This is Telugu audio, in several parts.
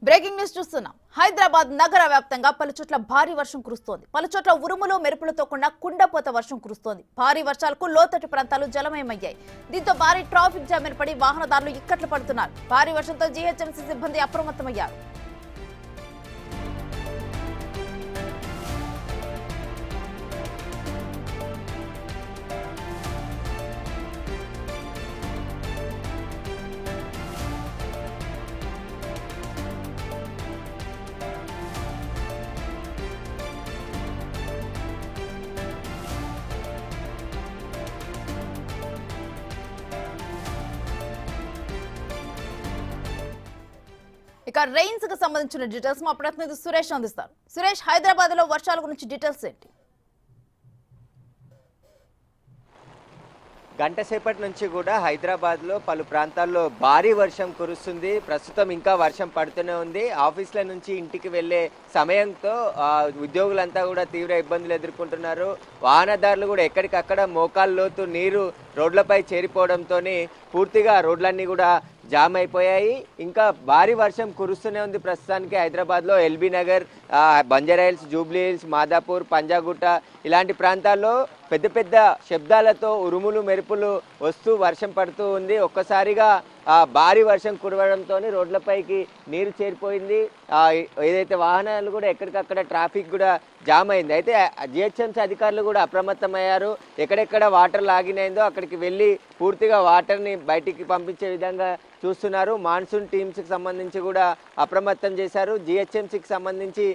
బ్రేకింగ్ న్యూస్ చూస్తున్నాం. హైదరాబాద్ నగర వ్యాప్తంగా పలుచోట్ల భారీ వర్షం కురుస్తోంది. పలుచోట్ల ఉరుములు మెరుపులతో కూడిన కుండపోత వర్షం కురుస్తోంది. భారీ వర్షాలకు లోతట్టు ప్రాంతాలు జలమయమయ్యాయి. దీంతో భారీ ట్రాఫిక్ జామ్ ఏర్పడి వాహనదారులు ఇక్కట్లు పడుతున్నారు. భారీ వర్షంతో జీహెచ్ఎంసీ సిబ్బంది అప్రమత్తమయ్యారు. ఇక రెయిన్స్ కు సంబంధించిన డీటెయిల్స్ మా ప్రతినిధి సురేష్ అందిస్తారు. సురేష్, హైదరాబాద్ లో వర్షాల గురించి డీటెయిల్స్ ఏంటి? గంట సేపటి నుంచి కూడా హైదరాబాద్లో పలు ప్రాంతాల్లో భారీ వర్షం కురుస్తుంది. ప్రస్తుతం ఇంకా వర్షం పడుతూనే ఉంది. ఆఫీసుల నుంచి ఇంటికి వెళ్ళే సమయంతో ఉద్యోగులంతా కూడా తీవ్ర ఇబ్బందులు ఎదుర్కొంటున్నారు. వాహనదారులు కూడా ఎక్కడికక్కడ మోకాళ్ళ లోతు నీరు రోడ్లపై చేరిపోవడంతో పూర్తిగా రోడ్లన్నీ కూడా జామ్ అయిపోయాయి. ఇంకా భారీ వర్షం కురుస్తూనే ఉంది. ప్రస్తుతానికి హైదరాబాద్లో LB Nagar, Banjara Hills, Jubilee hills, Madhapur, Panjagutta ఇలాంటి ప్రాంతాల్లో పెద్ద పెద్ద శబ్దాలతో ఉరుములు మెరుపులు వస్తూ వర్షం పడుతూ ఉంది. ఒక్కసారిగా భారీ వర్షం కురవడంతో రోడ్లపైకి నీరు చేరిపోయింది. ఏదైతే వాహనాలు కూడా ఎక్కడికక్కడ ట్రాఫిక్ కూడా జామ్ అయింది. అయితే జిహెచ్ఎంసీ అధికారులు కూడా అప్రమత్తమయ్యారు. ఎక్కడెక్కడ వాటర్ లాగినైందో అక్కడికి వెళ్ళి పూర్తిగా వాటర్ని బయటికి పంపించే విధంగా చూస్తున్నారు. మాన్సూన్ టీమ్స్కి సంబంధించి కూడా అప్రమత్తం చేశారు. జిహెచ్ఎంసీకి సంబంధించి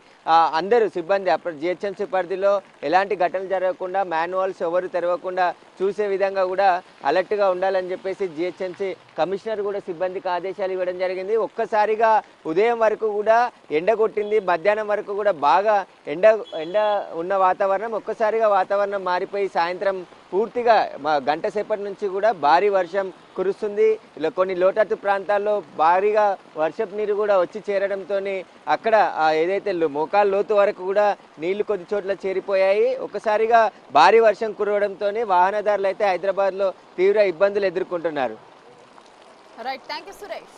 అందరూ సిబ్బంది జిహెచ్ఎంసీ పరిధిలో ఎలాంటి ఘటనలు జరగకుండా మాన్యువల్స్ ఎవరు తెరవకుండా చూసే విధంగా కూడా అలర్ట్గా ఉండాలని చెప్పేసి జిహెచ్ఎంసీ కమిషనర్ కూడా సిబ్బందికి ఆదేశాలు ఇవ్వడం జరిగింది. ఒక్కసారిగా ఉదయం వరకు కూడా ఎండ కొట్టింది. మధ్యాహ్నం వరకు కూడా బాగా ఎండ ఉన్న వాతావరణం ఒక్కసారిగా వాతావరణం మారిపోయి సాయంత్రం పూర్తిగా గంట సేపటి నుంచి కూడా భారీ వర్షం కురుస్తుంది. ఇలా కొన్ని లోతట్టు ప్రాంతాల్లో భారీగా వర్షపు నీరు కూడా వచ్చి చేరడంతో అక్కడ ఏదైతే మోకాళ్ళ లోతు వరకు కూడా నీళ్లు కొద్ది చోట్ల చేరిపోయాయి. ఒకసారిగా భారీ వర్షం కురవడంతో వాహనదారులు అయితే హైదరాబాద్లో తీవ్ర ఇబ్బందులు ఎదుర్కొంటున్నారు. Right, thank you Suresh.